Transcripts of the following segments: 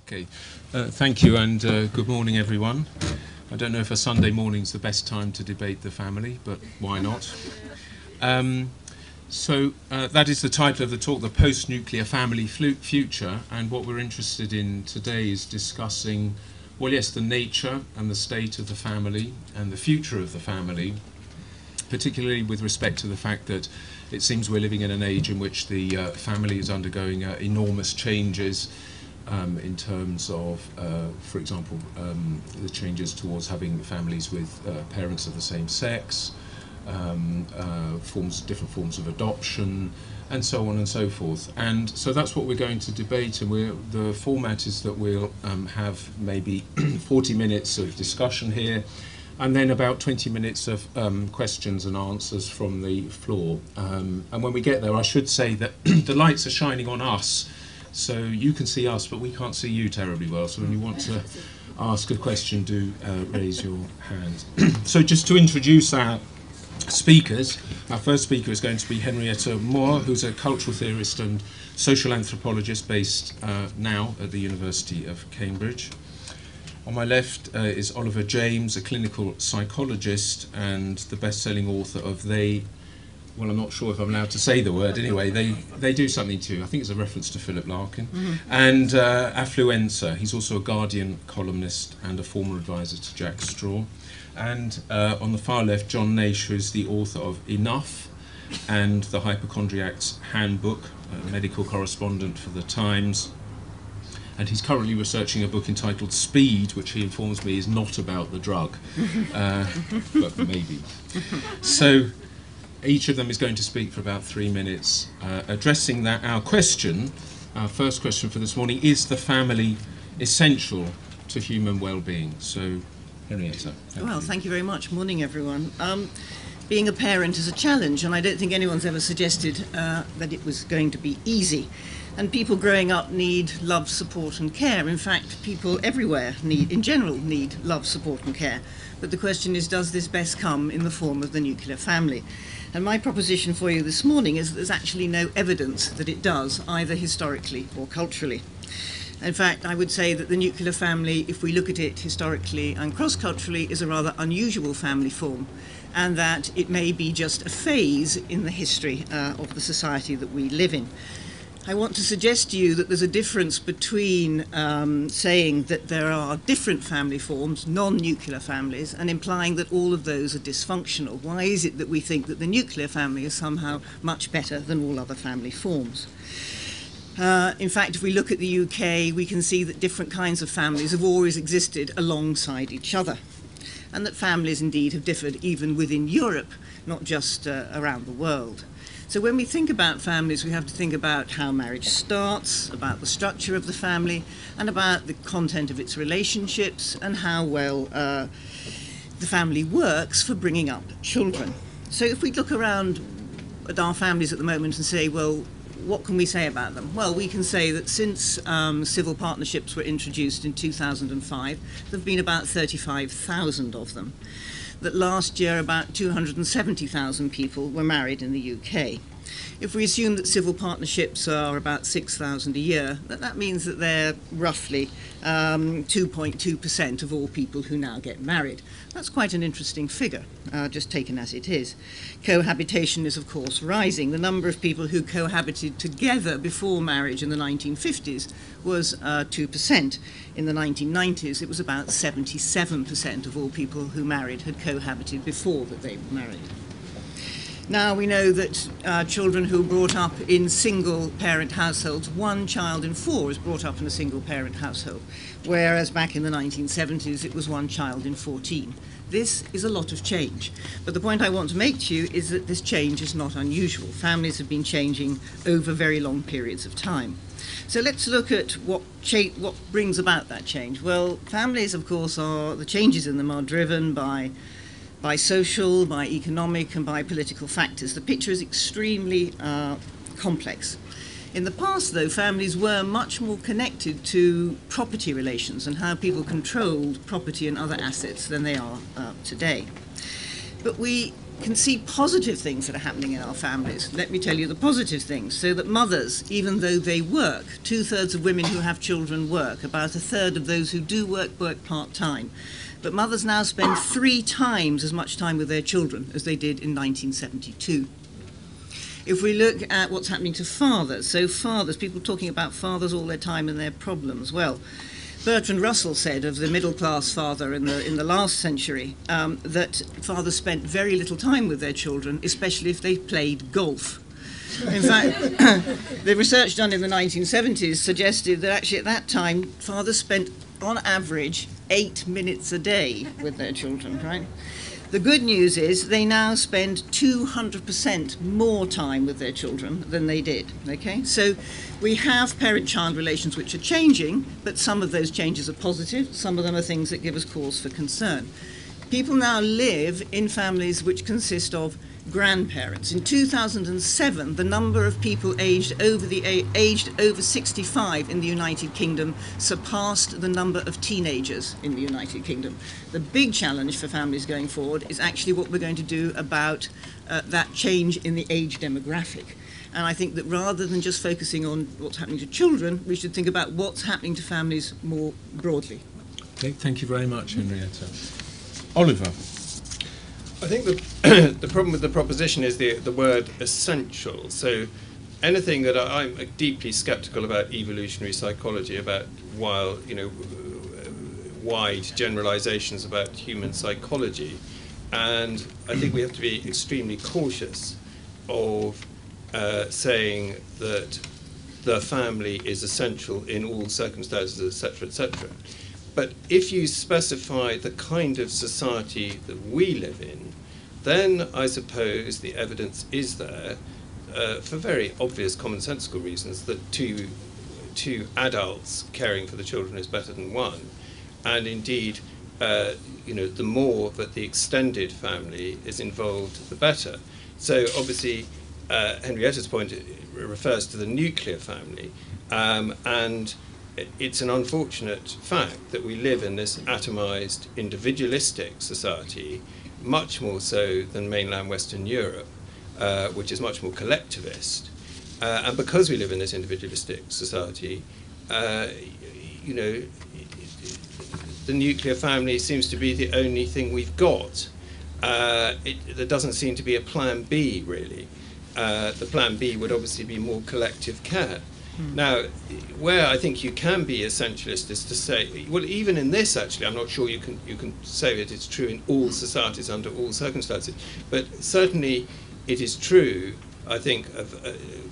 Okay, thank you and good morning everyone. I don't know if a Sunday morning's the best time to debate the family, but why not? So that is the title of the talk, The Post-Nuclear Family Future, and what we're interested in today is discussing, well yes, the nature and the state of the family and the future of the family, particularly with respect to the fact that it seems we're living in an age in which the family is undergoing enormous changes in terms of, for example, the changes towards having families with parents of the same sex, different forms of adoption, and so on and so forth. And so that's what we're going to debate, and the format is that we'll have maybe 40 minutes of discussion here, and then about 20 minutes of questions and answers from the floor. And when we get there, I should say that the lights are shining on us, so you can see us, but we can't see you terribly well. So when you want to ask a question, do raise your hand. So just to introduce our speakers, our first speaker is going to be Henrietta Moore, who's a cultural theorist and social anthropologist based now at the University of Cambridge. On my left is Oliver James, a clinical psychologist and the best-selling author of well, I'm not sure if I'm allowed to say the word, anyway, they do something too. I think it's a reference to Philip Larkin. And Affluenza. He's also a Guardian columnist and a former advisor to Jack Straw. And on the far left, John Naish, who's the author of Enough and The Hypochondriac's Handbook, a medical correspondent for The Times. And he's currently researching a book entitled Speed, which he informs me is not about the drug, but maybe. So each of them is going to speak for about 3 minutes, addressing our question. Our first question for this morning: is the family essential to human well-being? So, Henrietta. Thank you very much. Morning, everyone. Being a parent is a challenge, and I don't think anyone's ever suggested that it was going to be easy. And people growing up need love, support and care. In fact, people everywhere in general need love, support and care. But the question is, does this best come in the form of the nuclear family? And my proposition for you this morning is that there's actually no evidence that it does, either historically or culturally. In fact, I would say that the nuclear family, if we look at it historically and cross-culturally, is a rather unusual family form, and that it may be just a phase in the history of the society that we live in. I want to suggest to you that there's a difference between saying that there are different family forms, non-nuclear families, and implying that all of those are dysfunctional. Why is it that we think that the nuclear family is somehow much better than all other family forms? In fact, if we look at the UK, we can see that different kinds of families have always existed alongside each other, and that families indeed have differed even within Europe, not just around the world. So when we think about families, we have to think about how marriage starts, about the structure of the family, and about the content of its relationships, and how well the family works for bringing up children. So if we look around at our families at the moment and say, well, what can we say about them? Well, we can say that since civil partnerships were introduced in 2005, there have been about 35,000 of them. That last year about 270,000 people were married in the UK. If we assume that civil partnerships are about 6,000 a year, that means that they're roughly 2.2% of all people who now get married. That's quite an interesting figure, just taken as it is. Cohabitation is, of course, rising. The number of people who cohabited together before marriage in the 1950s was 2%. In the 1990s, it was about 77% of all people who married had cohabited before that they were married. Now we know that children who are brought up in single-parent households, 1 child in 4 is brought up in a single-parent household, whereas back in the 1970s it was 1 child in 14. This is a lot of change, but the point I want to make to you is that this change is not unusual. Families have been changing over very long periods of time. So let's look at what brings about that change. Well, families, of course, the changes in them are driven by social, by economic and by political factors. The picture is extremely complex. In the past, though, families were much more connected to property relations and how people controlled property and other assets than they are today. But we can see positive things that are happening in our families. Let me tell you the positive things. So that mothers, even though they work, 2/3 of women who have children work, about 1/3 of those who do work part-time. But mothers now spend 3 times as much time with their children as they did in 1972. If we look at what's happening to fathers, so fathers, people talking about fathers all their time and their problems. Well, Bertrand Russell said of the middle-class father in the last century that fathers spent very little time with their children, especially if they played golf. In fact, the research done in the 1970s suggested that actually at that time, fathers spent, on average, 8 minutes a day with their children, right? The good news is they now spend 200% more time with their children than they did, okay? So we have parent-child relations which are changing, but some of those changes are positive, some of them are things that give us cause for concern. People now live in families which consist of grandparents. In 2007, the number of people aged over 65 in the United Kingdom surpassed the number of teenagers in the United Kingdom. The big challenge for families going forward is actually what we're going to do about that change in the age demographic. And I think that rather than just focusing on what's happening to children, we should think about what's happening to families more broadly. Okay, thank you very much, Henrietta. Oliver. I think the problem with the proposition is the word essential. So anything that I'm deeply skeptical about evolutionary psychology, about wide generalizations about human psychology. And I think we have to be extremely cautious of saying that the family is essential in all circumstances, etc., etc. But if you specify the kind of society that we live in, then I suppose the evidence is there, for very obvious commonsensical reasons, that two adults caring for the children is better than one. And indeed, the more that the extended family is involved, the better. So obviously, Henrietta's point refers to the nuclear family, and it's an unfortunate fact that we live in this atomized, individualistic society, much more so than mainland Western Europe, which is much more collectivist. And because we live in this individualistic society, the nuclear family seems to be the only thing we've got. There doesn't seem to be a plan B, really. The plan B would obviously be more collective care. Now, where I think you can be essentialist is to say, well, even in this, actually, I'm not sure you can say that it's true in all societies under all circumstances, but certainly it is true, I think,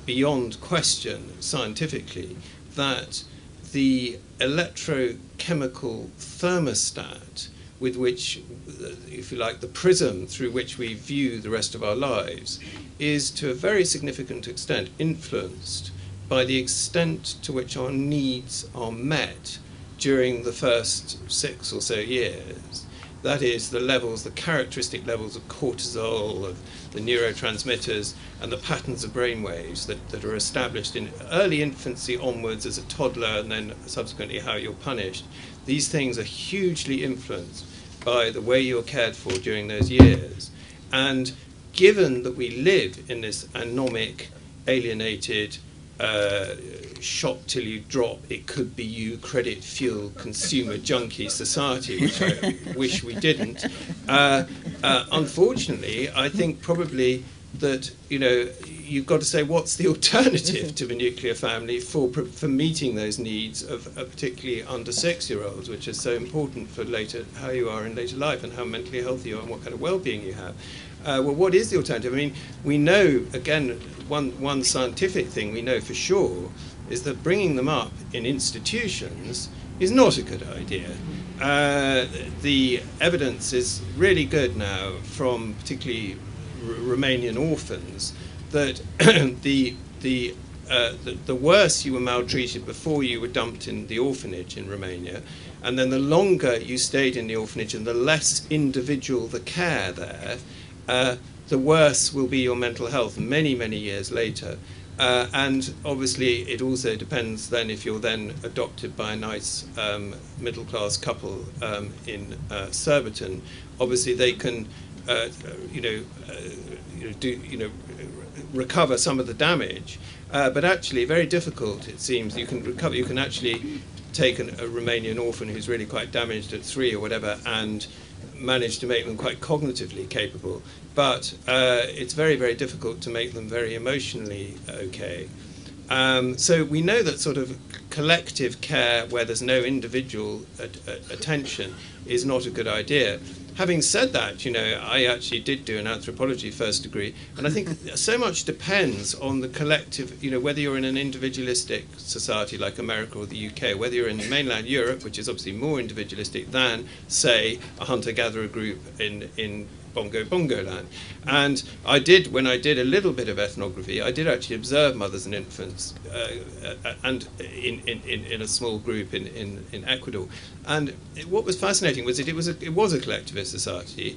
beyond question scientifically, that the electrochemical thermostat with which, if you like, the prism through which we view the rest of our lives is to a very significant extent influenced by the extent to which our needs are met during the first 6 or so years. That is, the characteristic levels of cortisol, of the neurotransmitters, and the patterns of brain waves that are established in early infancy onwards as a toddler, and then subsequently how you're punished. These things are hugely influenced by the way you're cared for during those years. And given that we live in this anomic, alienated, shop till you drop, it could be you, credit, fuel, consumer, junkie society, which I wish we didn't. Unfortunately, I think probably that, you've got to say what's the alternative to the nuclear family for meeting those needs of particularly under 6-year-olds, which is so important for later, how you are in later life and how mentally healthy you are and what kind of well-being you have. Well, what is the alternative? I mean, we know, again, one scientific thing we know for sure is that bringing them up in institutions is not a good idea. The evidence is really good now from particularly Romanian orphans that the worse you were maltreated before you were dumped in the orphanage in Romania, and then the longer you stayed in the orphanage and the less individual the care there, the worse will be your mental health many, many years later. And obviously it also depends then if you're then adopted by a nice middle-class couple in Surbiton. Obviously they can recover some of the damage, but actually very difficult. It seems you can recover. You can actually take a Romanian orphan who's really quite damaged at 3 or whatever, and manage to make them quite cognitively capable. But it's very, very difficult to make them very emotionally okay. So we know that sort of collective care where there's no individual attention is not a good idea. Having said that, I actually did do an anthropology first degree, and I think so much depends on the collective, whether you're in an individualistic society like America or the UK, whether you're in mainland Europe, which is obviously more individualistic than, say, a hunter-gatherer group in Bongo land. And when I did a little bit of ethnography, I did actually observe mothers and infants and in a small group in Ecuador. And what was fascinating was that it was a collectivist society.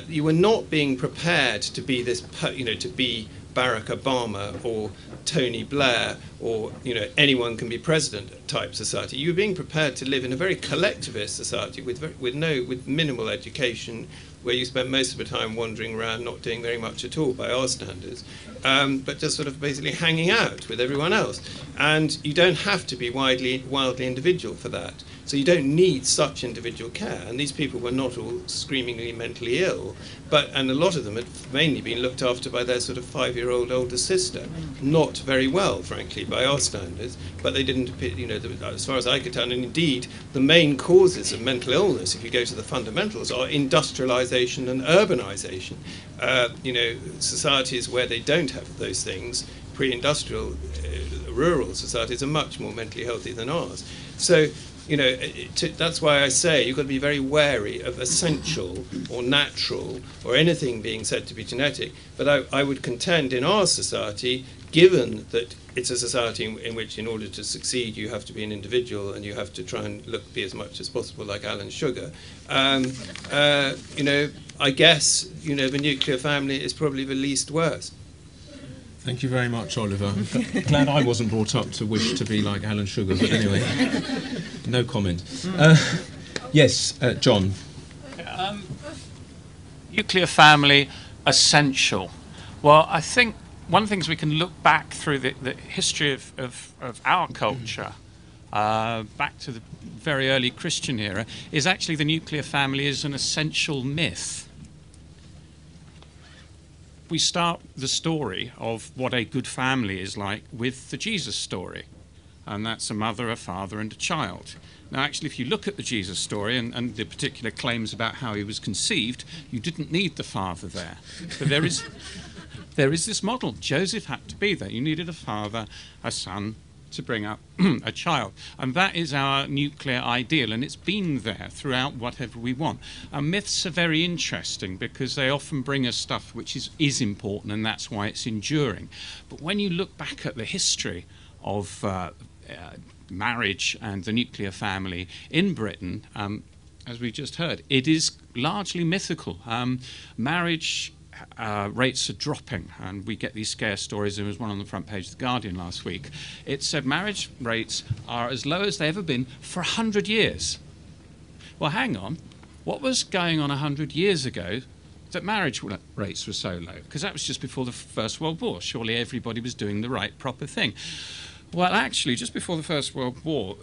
You were not being prepared to be this, to be Barack Obama or Tony Blair or anyone can be president type society. You were being prepared to live in a very collectivist society with minimal education, where you spent most of the time wandering around, not doing very much at all by our standards, but just sort of basically hanging out with everyone else. And you don't have to be wildly individual for that. So you don't need such individual care. And these people were not all screamingly mentally ill, and a lot of them had mainly been looked after by their sort of 5-year-old older sister. Not very well, frankly, by our standards, but they didn't, as far as I could tell. And indeed, the main causes of mental illness, if you go to the fundamentals, are industrialization and urbanization. Societies where they don't have those things, pre-industrial, rural societies, are much more mentally healthy than ours. So, that's why I say you've got to be very wary of essential or natural or anything being said to be genetic. But I would contend in our society, given that it's a society in which, in order to succeed, you have to be an individual and you have to try and be as much as possible like Alan Sugar, I guess, the nuclear family is probably the least worst. Thank you very much, Oliver. Glad I wasn't brought up to wish to be like Alan Sugar, but anyway, no comment. Yes, John. Nuclear family, essential. Well, I think one of the things we can look back through the history of our culture, back to the very early Christian era, is actually the nuclear family is an essential myth. We start the story of what a good family is like with the Jesus story, and that's a mother, a father, and a child. Now, actually, if you look at the Jesus story and the particular claims about how he was conceived, you didn't need the father there. But there is this model. Joseph had to be there. You needed a father, a son, to bring up a child. And that is our nuclear ideal, and it's been there throughout whatever we want. And myths are very interesting because they often bring us stuff which is important, and that's why it's enduring. But when you look back at the history of marriage and the nuclear family in Britain, as we just heard, it is largely mythical. Marriage rates are dropping, and we get these scare stories. There was one on the front page of The Guardian last week. It said marriage rates are as low as they've ever been for 100 years. Well, hang on. What was going on 100 years ago that marriage rates were so low? Because that was just before the First World War. Surely everybody was doing the right, proper thing. Well, actually, just before the First World War,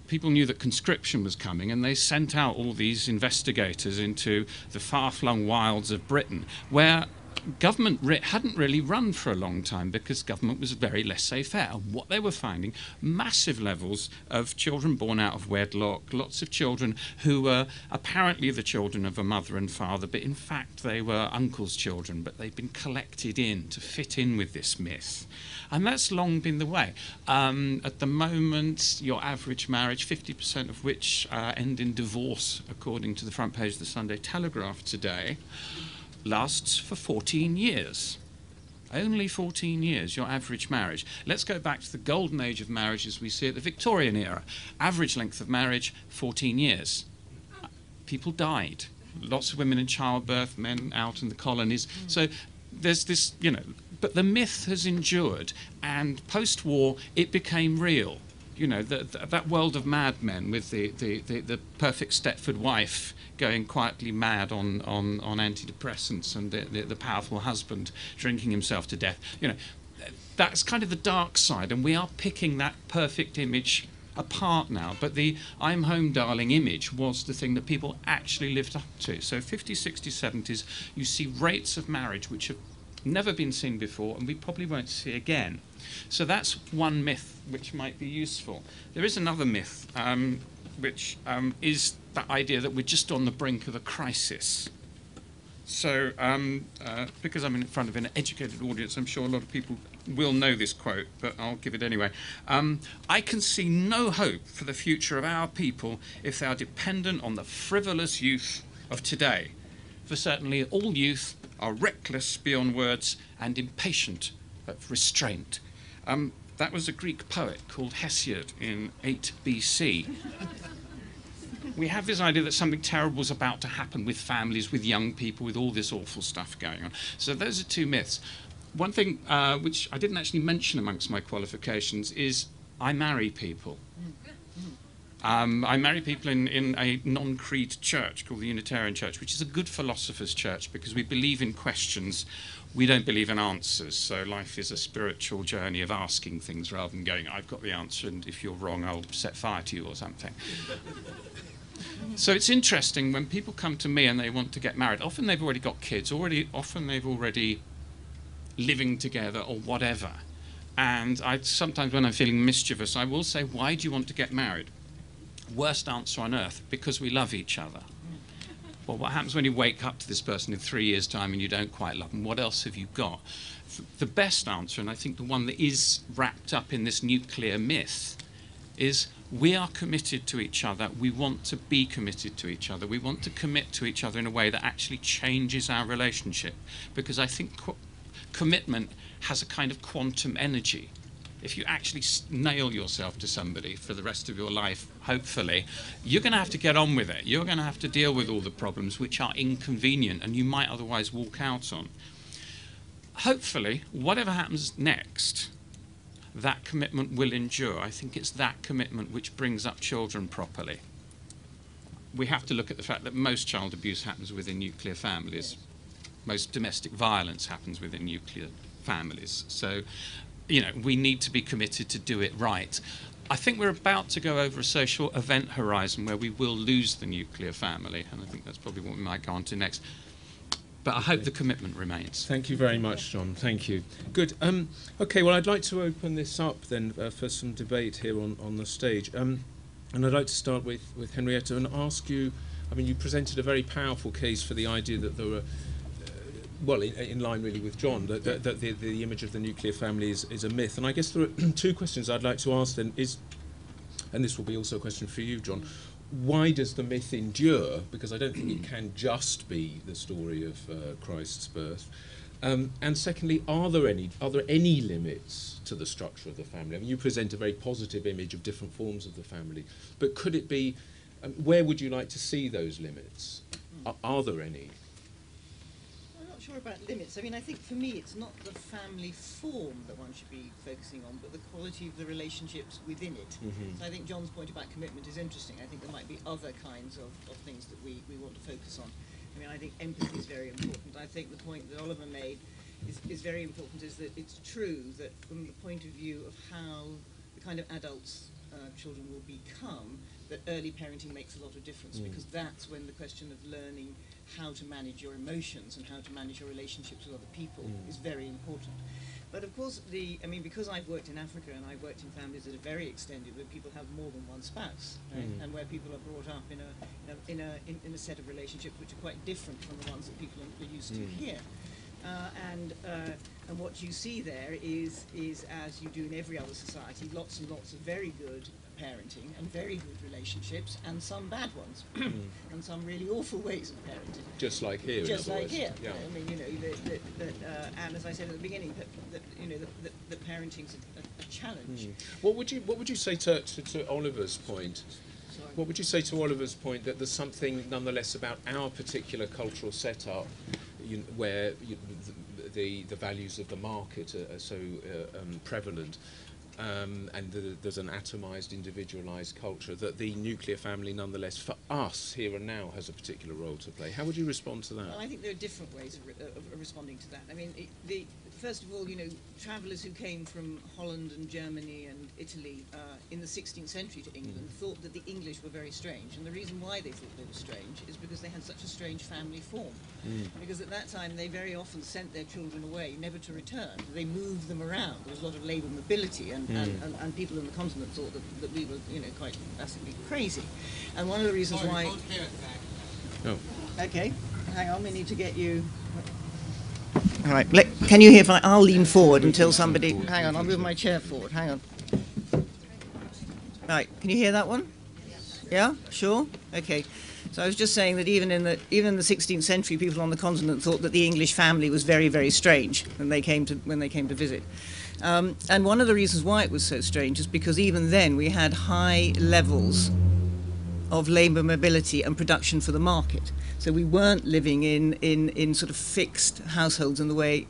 people knew that conscription was coming, and they sent out all these investigators into the far-flung wilds of Britain, where government hadn't really run for a long time because government was very laissez-faire. And what they were finding, massive levels of children born out of wedlock, lots of children who were apparently the children of a mother and father, but in fact they were uncle's children, but they'd been collected in to fit in with this myth. And that's long been the way. At the moment, your average marriage, 50% of which end in divorce, according to the front page of the Sunday Telegraph today, lasts for 14 years. Only 14 years, your average marriage. Let's go back to the golden age of marriage as we see it, the Victorian era. Average length of marriage, 14 years. People died. Lots of women in childbirth, men out in the colonies. So there's this, but the myth has endured, and post-war it became real. you know, that world of Mad Men with the perfect Stepford wife going quietly mad on antidepressants, and the powerful husband drinking himself to death. You know, that's kind of the dark side, and we are picking that perfect image apart now. But the I'm home darling image was the thing that people actually lived up to. So 50s, 60s, 70s, you see rates of marriage which have never been seen before, and we probably won't see again. So that's one myth which might be useful. There is another myth, which is that idea that we're just on the brink of a crisis. So, because I'm in front of an educated audience, I'm sure a lot of people will know this quote, but I'll give it anyway. I can see no hope for the future of our people if they are dependent on the frivolous youth of today. For certainly all youth are reckless beyond words and impatient of restraint. That was a Greek poet called Hesiod in 8 BC. We have this idea that something terrible is about to happen with families, with young people, with all this awful stuff going on. So those are two myths. One thing which I didn't actually mention amongst my qualifications is I marry people. I marry people in a non-creed church called the Unitarian Church, which is a good philosopher's church because we believe in questions. We don't believe in answers. So life is a spiritual journey of asking things rather than going, I've got the answer, and if you're wrong, I'll set fire to you or something. So it's interesting when people come to me and they want to get married. Often they've already got kids, often they've already living together or whatever. And sometimes when I'm feeling mischievous, I will say, why do you want to get married? Worst answer on earth, because we love each other. Well, what happens when you wake up to this person in 3 years' time and you don't quite love them? What else have you got? The best answer, and I think the one that is wrapped up in this nuclear myth, is we are committed to each other. We want to be committed to each other. We want to commit to each other in a way that actually changes our relationship. Because I think commitment has a kind of quantum energy. If you actually nail yourself to somebody for the rest of your life, hopefully, you're going to have to get on with it. You're going to have to deal with all the problems which are inconvenient and you might otherwise walk out on. Hopefully, whatever happens next, that commitment will endure. I think it's that commitment which brings up children properly. We have to look at the fact that most child abuse happens within nuclear families. Most domestic violence happens within nuclear families. So, you know, we need to be committed to do it right. I think we're about to go over a social event horizon where we will lose the nuclear family, and I think that's probably what we might go on to next. But I hope the commitment remains. Thank you very much, John. Thank you. Good. Okay, well, I'd like to open this up then for some debate here on the stage. And I'd like to start with Henrietta and ask you, I mean, you presented a very powerful case for the idea that there were, well, in line really with John, that the image of the nuclear family is a myth. And I guess there are two questions I'd like to ask then is, and this will be also a question for you, John, why does the myth endure? Because I don't think it can just be the story of Christ's birth. And secondly, are there any limits to the structure of the family? I mean, you present a very positive image of different forms of the family, but could it be, where would you like to see those limits? Are there any? I'm not sure about limits. I mean, I think for me it's not the family form that one should be focusing on, but the quality of the relationships within it. So I think John's point about commitment is interesting. I think there might be other kinds of things that we want to focus on. I mean, I think empathy is very important. I think the point that Oliver made is very important, is that it's true that from the point of view of how the kind of adults children will become, that early parenting makes a lot of difference, because that's when the question of learning how to manage your emotions and how to manage your relationships with other people is very important. But of course, because I've worked in Africa and I've worked in families that are very extended, where people have more than one spouse, right? And where people are brought up in a set of relationships which are quite different from the ones that people are used to here. And what you see there is, as you do in every other society, lots and lots of very good parenting and very good relationships, and some bad ones, and some really awful ways of parenting. Just like here. Just like here. Yeah. I mean, and as I said at the beginning, that parenting's a challenge. What would you say to Oliver's point? Sorry. What would you say to Oliver's point that there's something nonetheless about our particular cultural setup where the values of the market are so prevalent, there's an atomised, individualised culture, that the nuclear family, nonetheless, for us here and now, has a particular role to play. How would you respond to that? Well, I think there are different ways of responding to that. I mean, first of all, travellers who came from Holland and Germany and Italy in the 16th century to England thought that the English were very strange. And the reason why they thought they were strange is because they had such a strange family form. Because at that time, they very often sent their children away, never to return. They moved them around. There was a lot of labour mobility, and people in the continent thought that we were, quite massively crazy. And one of the reasons why... Oh. Okay, hang on, we need to get you... All right, can you hear? I'll lean forward until somebody... Hang on, I'll move my chair forward, hang on. Right, can you hear that one? Yeah, sure? Okay. So I was just saying that even in the 16th century, people on the continent thought that the English family was very, very strange when they came to visit. And one of the reasons why it was so strange is because even then we had high levels of labour mobility and production for the market. So we weren't living in sort of fixed households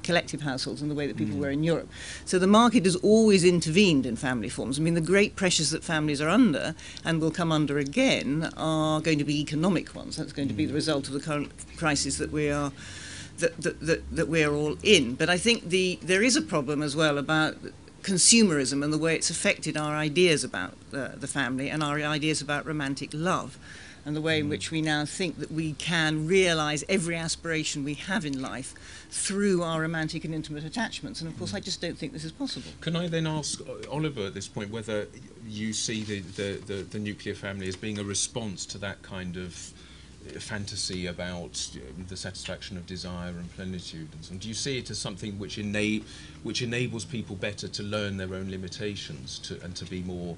collective households in the way that people were in Europe. So the market has always intervened in family forms. I mean, the great pressures that families are under, and will come under again, are going to be economic ones. That's going to be the result of the current crisis that we are that we're all in. But I think there is a problem as well about consumerism and the way it's affected our ideas about the family and our ideas about romantic love, and the way in which we now think that we can realise every aspiration we have in life through our romantic and intimate attachments. And of course, I just don't think this is possible. Can I then ask Oliver at this point whether you see the nuclear family as being a response to that kind of fantasy about the satisfaction of desire and plenitude, and so on? Do you see it as something which enables people better to learn their own limitations and to be more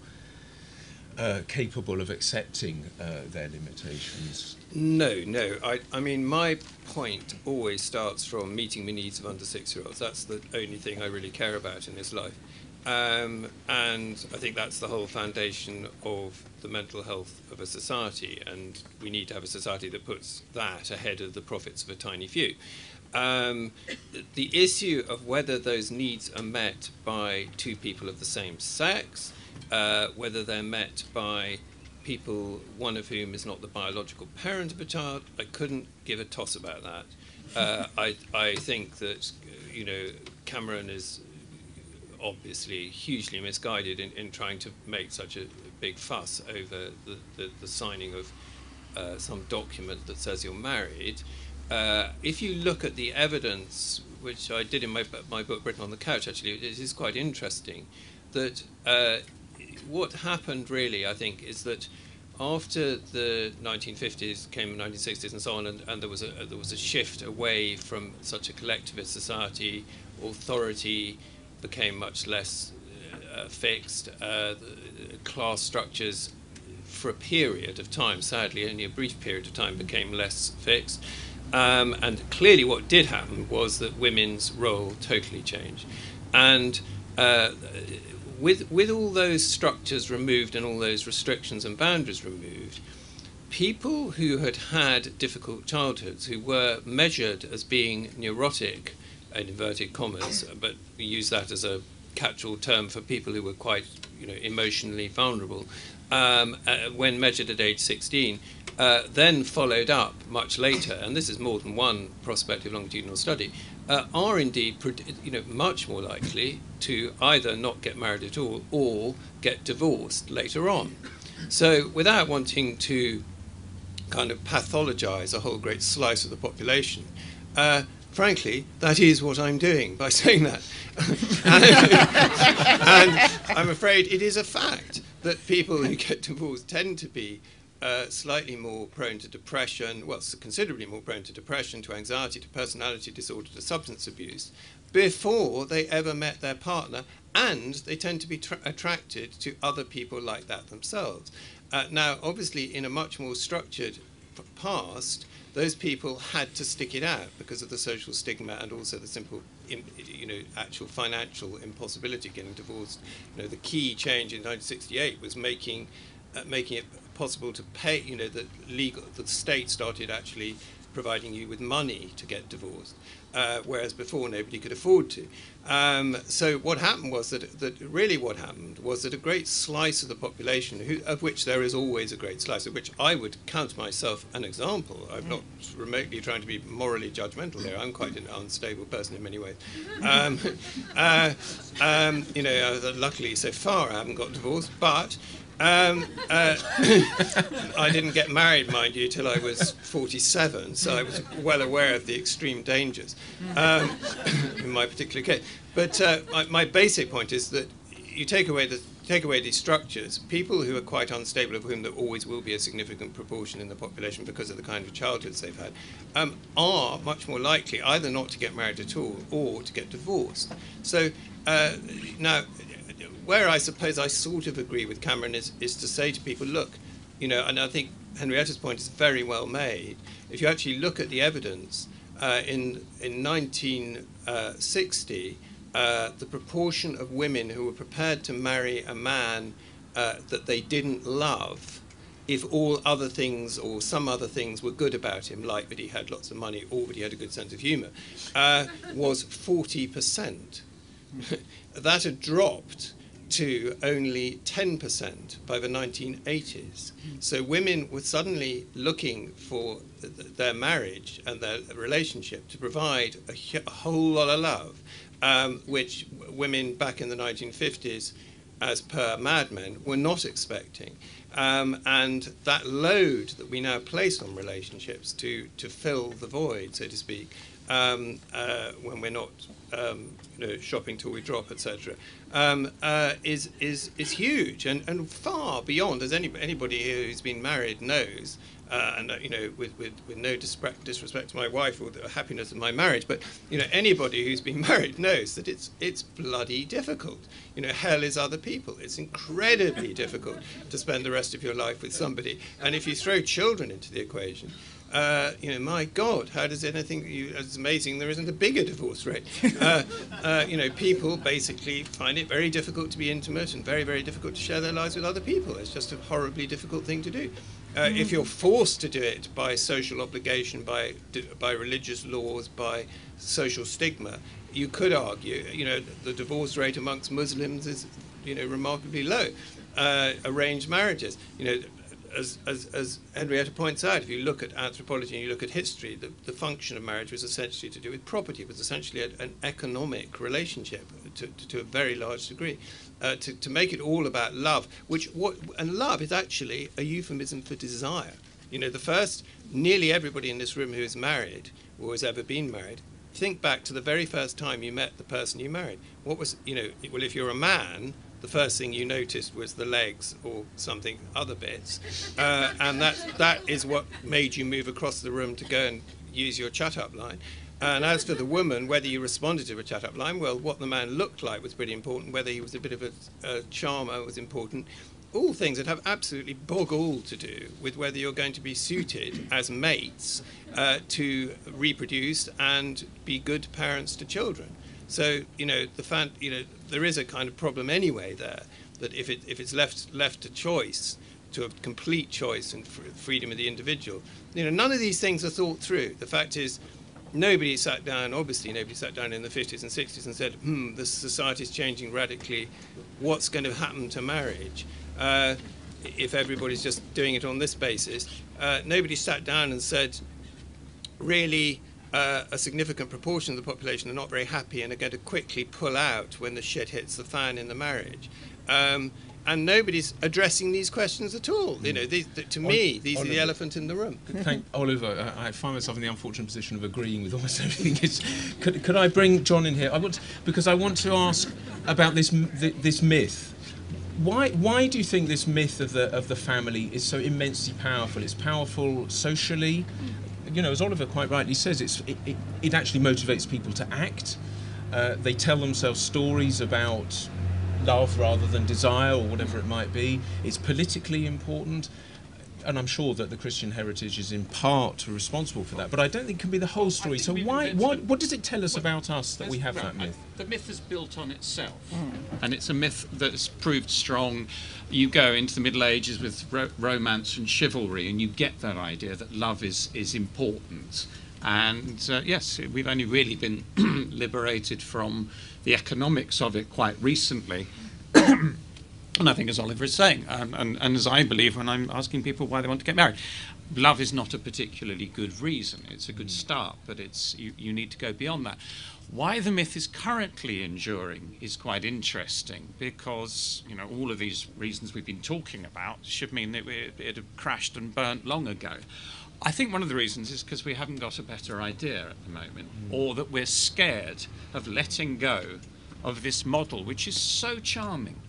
capable of accepting their limitations? No. I mean, my point always starts from meeting the needs of under 6-year-olds. That's the only thing I really care about in this life. And I think that's the whole foundation of the mental health of a society, and we need to have a society that puts that ahead of the profits of a tiny few. The issue of whether those needs are met by two people of the same sex, whether they're met by people, one of whom is not the biological parent of a child, I couldn't give a toss about that. I think that, Cameron is obviously hugely misguided in trying to make such a big fuss over the signing of some document that says you're married. If you look at the evidence, which I did in my book Britain on the Couch, actually, it is quite interesting that what happened really, I think, is that after the 1950s came the 1960s and so on, and there was a shift away from such a collectivist society. Authority became much less fixed. Class structures, for a period of time, sadly only a brief period of time, became less fixed. And clearly what did happen was that women's role totally changed. And with all those structures removed and all those restrictions and boundaries removed, people who had had difficult childhoods, who were measured as being neurotic, in inverted commas, but we use that as a catch-all term for people who were quite, emotionally vulnerable, when measured at age 16, then followed up much later, and this is more than one prospective longitudinal study, are indeed, much more likely to either not get married at all or get divorced later on. So, without wanting to kind of pathologise a whole great slice of the population, frankly, that is what I'm doing by saying that. And I'm afraid it is a fact that people who get divorced tend to be slightly more prone to depression, well, considerably more prone to depression, to anxiety, to personality disorder, to substance abuse, before they ever met their partner, and they tend to be attracted to other people like that themselves. Now, obviously, in a much more structured past, those people had to stick it out because of the social stigma and also the simple, actual financial impossibility of getting divorced. The key change in 1968 was making it possible to pay. The state started actually providing you with money to get divorced, whereas before nobody could afford to. So what happened was that a great slice of the population, of which there is always a great slice, of which I would count myself an example. I'm not remotely trying to be morally judgmental here. I'm quite an unstable person in many ways. Luckily so far I haven't got divorced, but I didn't get married, mind you, till I was 47, so I was well aware of the extreme dangers in my particular case. But my basic point is that you take away these structures, people who are quite unstable, of whom there always will be a significant proportion in the population because of the kind of childhoods they've had, are much more likely either not to get married at all or to get divorced. So now, where I suppose I sort of agree with Cameron is to say to people, look, and I think Henrietta's point is very well made. If you actually look at the evidence, in 1960, the proportion of women who were prepared to marry a man that they didn't love, if all other things or some other things were good about him, like that he had lots of money or that he had a good sense of humour, was 40%. That had dropped to only 10% by the 1980s. So women were suddenly looking for their marriage and their relationship to provide a whole lot of love, which women back in the 1950s, as per Mad Men, were not expecting. And that load that we now place on relationships to fill the void, so to speak, when we're not shopping till we drop, etc., is huge and far beyond, as anybody here who's been married knows, with no disrespect to my wife or the happiness of my marriage, but anybody who's been married knows that it's bloody difficult. Hell is other people. It's incredibly difficult to spend the rest of your life with somebody, and if you throw children into the equation, my God, how does anything? It's amazing there isn't a bigger divorce rate. People basically find it very difficult to be intimate and very, very difficult to share their lives with other people. It's just a horribly difficult thing to do. If you're forced to do it by social obligation, by religious laws, by social stigma, you could argue, the divorce rate amongst Muslims is, remarkably low. Arranged marriages, as Henrietta points out, if you look at anthropology and you look at history, the function of marriage was essentially to do with property. It was essentially an economic relationship to a very large degree. To make it all about love, and love is actually a euphemism for desire. Nearly everybody in this room who is married or has ever been married, think back to the very first time you met the person you married. What was, if you're a man, the first thing you noticed was the legs or something, other bits. And that is what made you move across the room to go and use your shut-up line. And as for the woman, whether you responded to a shut-up line, well, what the man looked like was pretty important. Whether he was a bit of a charmer was important. All things that have absolutely bog all to do with whether you're going to be suited as mates to reproduce and be good parents to children. So, there is a kind of problem anyway there, that if it's left to choice, to a complete choice and freedom of the individual, none of these things are thought through. The fact is, nobody sat down in the 50s and 60s and said, this society is changing radically, what's going to happen to marriage if everybody's just doing it on this basis? Nobody sat down and said, really, a significant proportion of the population are not very happy and are going to quickly pull out when the shit hits the fan in the marriage. And nobody's addressing these questions at all. To me, these are the elephant in the room. Thank Oliver. I find myself in the unfortunate position of agreeing with almost everything. Could I bring John in here? Because I want to ask about this myth. Why do you think this myth of the family is so immensely powerful? It's powerful socially. As Oliver quite rightly says, it actually motivates people to act. They tell themselves stories about love rather than desire or whatever it might be. It's politically important. and I'm sure that the Christian heritage is in part responsible for that, but I don't think it can be the whole story. So what does it tell us about us that we have that myth? The myth is built on itself, and it's a myth that's proved strong. You go into the Middle Ages with romance and chivalry, and you get that idea that love is important. And yes, we've only really been liberated from the economics of it quite recently. And I think, as Oliver is saying, and as I believe when I'm asking people why they want to get married, love is not a particularly good reason. It's a good start, but you need to go beyond that. Why the myth is currently enduring is quite interesting, because all of these reasons we've been talking about should mean that it had crashed and burnt long ago. I think one of the reasons is because we haven't got a better idea at the moment, or that we're scared of letting go of this model, which is so charming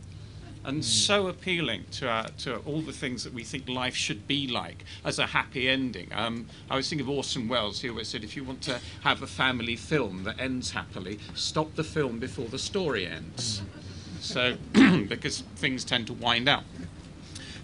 and so appealing to all the things that we think life should be like as a happy ending. I was thinking of Orson Welles, who always said, if you want to have a family film that ends happily, stop the film before the story ends. So, because things tend to wind up.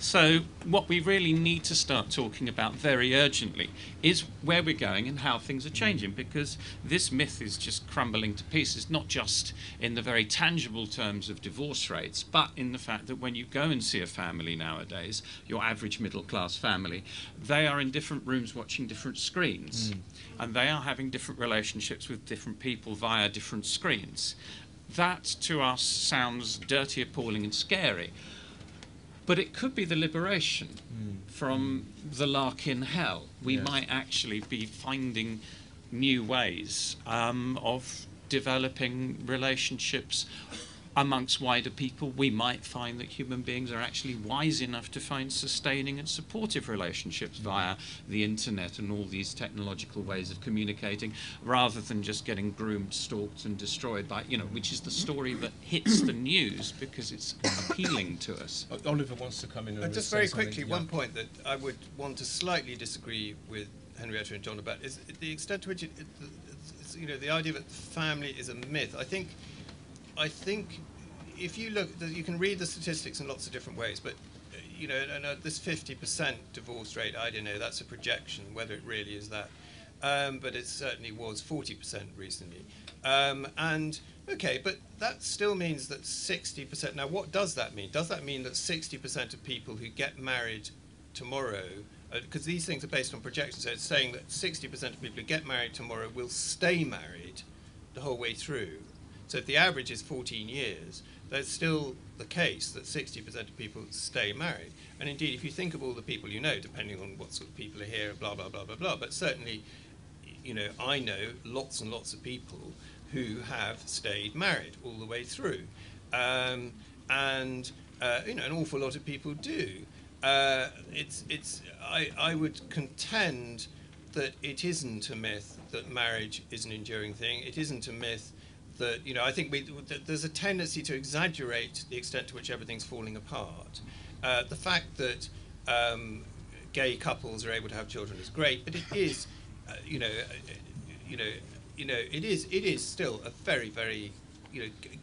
So what we really need to start talking about very urgently is where we're going and how things are changing, because this myth is just crumbling to pieces, not just in the very tangible terms of divorce rates, but in the fact that when you go and see a family nowadays, your average middle-class family, they are in different rooms watching different screens, and they are having different relationships with different people via different screens. That, to us, sounds dirty, appalling and scary. But it could be the liberation from the Larkin hell. We might actually be finding new ways of developing relationships amongst wider people. We might find that human beings are actually wise enough to find sustaining and supportive relationships via the internet and all these technological ways of communicating, rather than just getting groomed, stalked and destroyed by, which is the story that hits the news because it's appealing to us. Oliver wants to come in and just very quickly, one point that I would want to slightly disagree with Henrietta and John about is the extent to which the idea that family is a myth. I think if you look, you can read the statistics in lots of different ways, but this 50% divorce rate, I don't know, that's a projection, whether it really is that, but it certainly was 40% recently. And okay, but that still means that 60%. Now, what does that mean? Does that mean that 60% of people who get married tomorrow, because these things are based on projections, so it's saying that 60% of people who get married tomorrow will stay married the whole way through. So if the average is 14 years, that's still the case that 60% of people stay married. And indeed, if you think of all the people depending on what sort of people are here, blah, blah, blah, blah, blah, but certainly, I know lots and lots of people who have stayed married all the way through. And an awful lot of people do. I would contend that it isn't a myth that marriage is an enduring thing. It isn't a myth that, I think there's a tendency to exaggerate the extent to which everything's falling apart. The fact that gay couples are able to have children is great, but it is, it is still a very, very,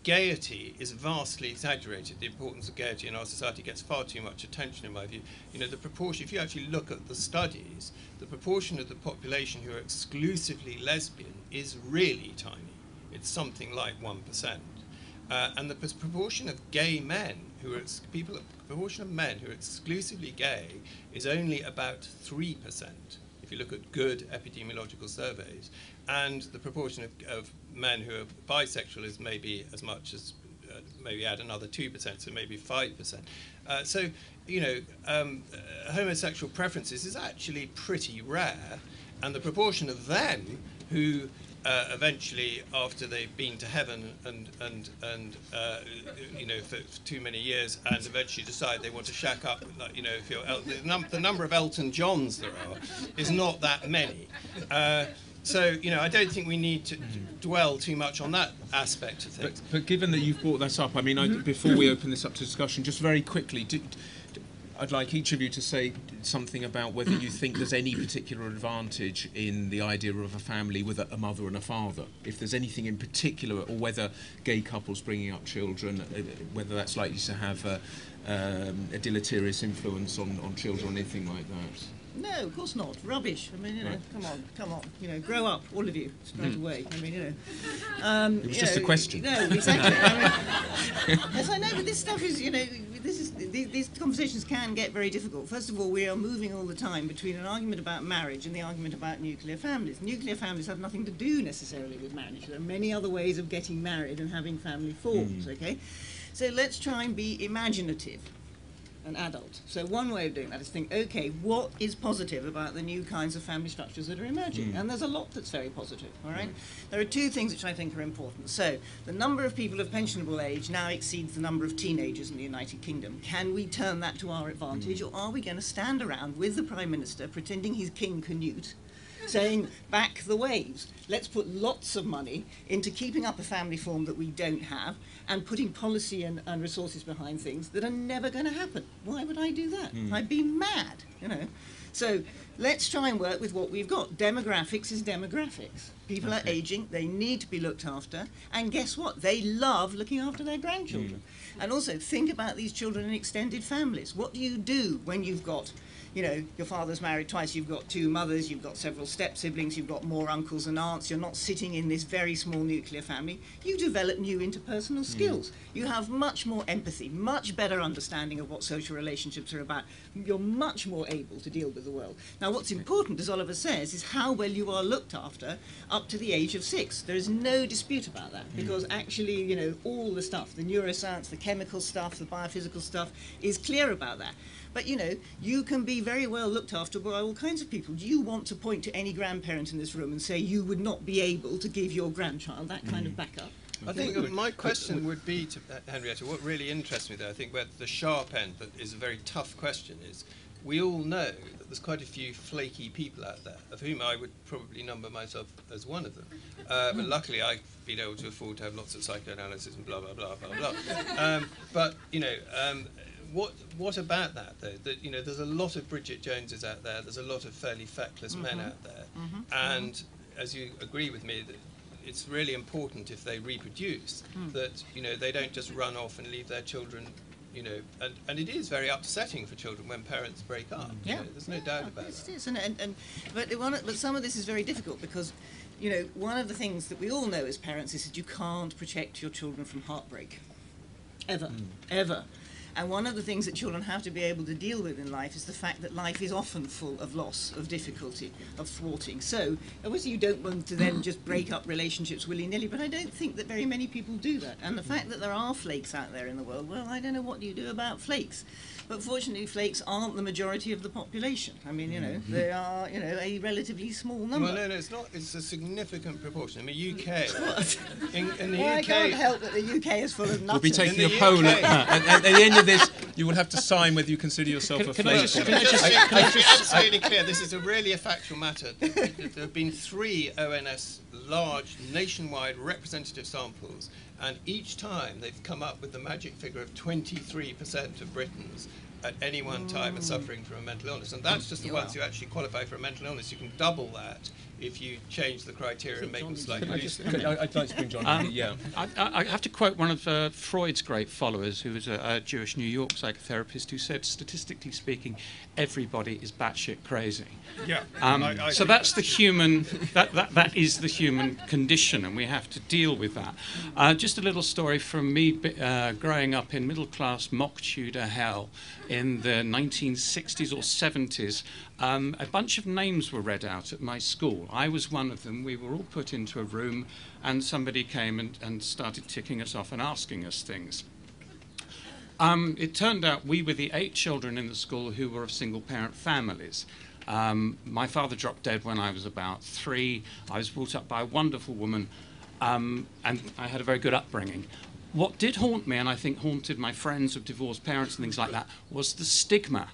gaiety is vastly exaggerated. The importance of gaiety in our society gets far too much attention, in my view. The proportion, if you actually look at the studies, the proportion of the population who are exclusively lesbian is really tiny. It's something like 1%. And the proportion of gay men proportion of men who are exclusively gay is only about 3%, if you look at good epidemiological surveys. And the proportion of men who are bisexual is maybe as much as, maybe add another 2%, so maybe 5%. Homosexual preferences is actually pretty rare, and the proportion of them who eventually, after they've been to heaven and for too many years, and eventually decide they want to shack up, if you're the number of Elton Johns there are is not that many. So, I don't think we need to dwell too much on that aspect of things. But given that you've brought that up, before we open this up to discussion, just very quickly, I'd like each of you to say something about whether you think there's any particular advantage in the idea of a family with a mother and a father. If there's anything in particular, or whether gay couples bringing up children, whether that's likely to have a deleterious influence on children or anything like that. No, of course not. Rubbish. I mean, Right. come on. Grow up, all of you, straight away. I mean, It was just a question. No, exactly. Yes, I know, but this stuff is, these conversations can get very difficult. First of all, we are moving all the time between an argument about marriage and the argument about nuclear families. Nuclear families have nothing to do necessarily with marriage. There are many other ways of getting married and having family forms, okay? So let's try and be imaginative. An adult. So one way of doing that is think, okay, what is positive about the new kinds of family structures that are emerging? And there's a lot that's very positive, all right? There are two things which I think are important. So the number of people of pensionable age now exceeds the number of teenagers in the United Kingdom. Can we turn that to our advantage, or are we going to stand around with the Prime Minister pretending he's King Canute, saying, back the waves, let's put lots of money into keeping up a family form that we don't have and putting policy and resources behind things that are never going to happen. Why would I do that? I'd be mad, So let's try and work with what we've got. Demographics is demographics. People are aging, they need to be looked after, and guess what? They love looking after their grandchildren. And also think about these children in extended families. What do you do when you've got your father's married twice, you've got two mothers, you've got several step-siblings, you've got more uncles and aunts, you're not sitting in this very small nuclear family. You develop new interpersonal skills. You have much more empathy, much better understanding of what social relationships are about. You're much more able to deal with the world. Now, what's important, as Oliver says, is how well you are looked after up to the age of 6. There is no dispute about that, because actually, all the stuff, the neuroscience, the chemical stuff, the biophysical stuff, is clear about that. But, you can be very well looked after by all kinds of people. Do you want to point to any grandparent in this room and say you would not be able to give your grandchild that kind of backup? I think that my question would be to Henrietta, what really interests me there, I think where the sharp end, that is a very tough question, is we all know that there's quite a few flaky people out there, of whom I would probably number myself as one of them. But luckily I've been able to afford to have lots of psychoanalysis and blah, blah, blah, blah, blah. But, what about that, though? That, there's a lot of Bridget Joneses out there, there's a lot of fairly feckless men out there, and as you agree with me, that it's really important if they reproduce that, they don't just run off and leave their children, and it is very upsetting for children when parents break up. There's no doubt about that. It is, but some of this is very difficult because, one of the things that we all know as parents is that you can't protect your children from heartbreak. Ever. And one of the things that children have to be able to deal with in life is the fact that life is often full of loss, of difficulty, of thwarting. So, obviously you don't want to then just break up relationships willy-nilly, but I don't think that very many people do that. And the fact that there are flakes out there in the world, well, I don't know what you do about flakes. But fortunately, flakes aren't the majority of the population. I mean, they are, a relatively small number. Well, no, it's not. It's a significant proportion. I mean, UK. in the well, UK. I can't help that the UK is full of nutters. We'll be taking In a the poll UK. at the end of this. You will have to sign whether you consider yourself a Can I flake. just- or can I not. just- Can I be absolutely clear? This is really a factual matter. There have been 3 ONS large nationwide representative samples, and each time they've come up with the magic figure of 23% of Britons at any one time are suffering from a mental illness, and that's just the ones who actually qualify for a mental illness. You can double that if you change the criteria and make them slightly looser. I'd like to bring John in. Yeah. I have to quote one of Freud's great followers, who was a Jewish New York psychotherapist, who said, statistically speaking, everybody is batshit crazy. Yeah. So that's the human. That is the human condition, and we have to deal with that. Just a little story from me growing up in middle-class mock Tudor hell in the 1960s or 70s. A bunch of names were read out at my school. I was one of them. We were all put into a room, and somebody came and started ticking us off and asking us things. It turned out we were the 8 children in the school who were of single-parent families. My father dropped dead when I was about 3. I was brought up by a wonderful woman, and I had a very good upbringing. What did haunt me, and I think haunted my friends of divorced parents and things like that, was the stigma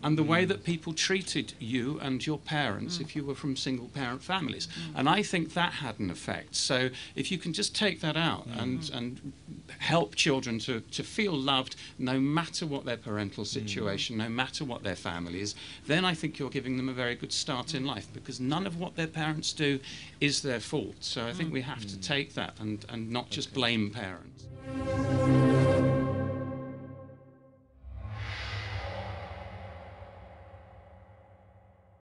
and the way that people treated you and your parents if you were from single parent families. And I think that had an effect. So if you can just take that out and help children to feel loved no matter what their parental situation, no matter what their family is, then I think you're giving them a very good start in life, because none of what their parents do is their fault. So I think we have to take that and not just blame parents.